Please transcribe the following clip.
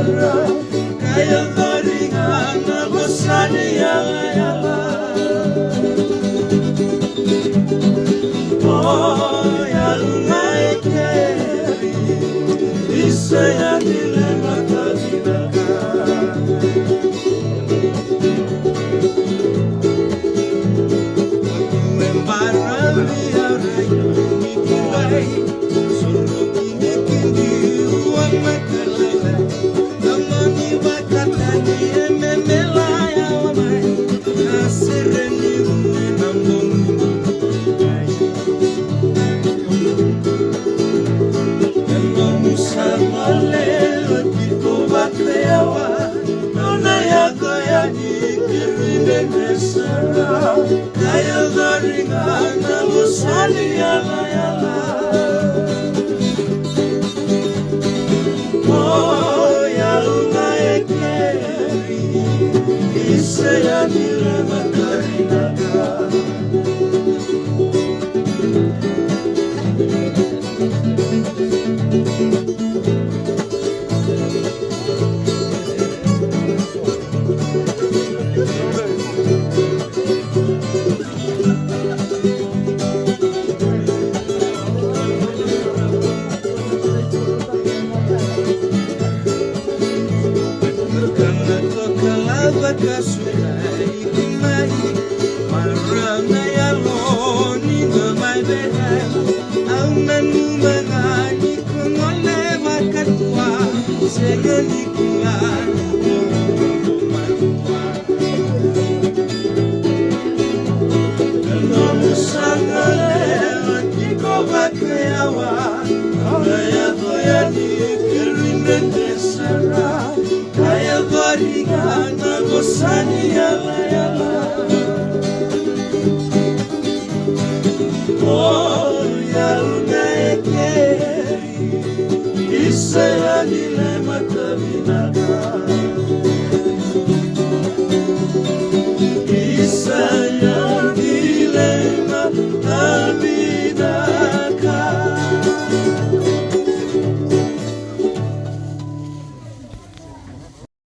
sara kaya varinga na bosani yala yala oh yalunga ekeri isaya nile makavinaka membarami arai mikulai suruki nikindi uang makalala namani bakatani ememela ya wamai nasireni unenambongi Samale kiko baklewa nona yako yani kirinde nesara kaya varinga na busani yala yala oh yalunga ekeri ise yanile makarinaka Kasurai kumai marana yaloni ngamai behai aunanu mangani kungole makatwa segani kulani Namu sangale kiko bakyawa kaya doyani kirinde desara kaya varinga na bosani yala yala oh yalunga ekeri isa yanile makavinaka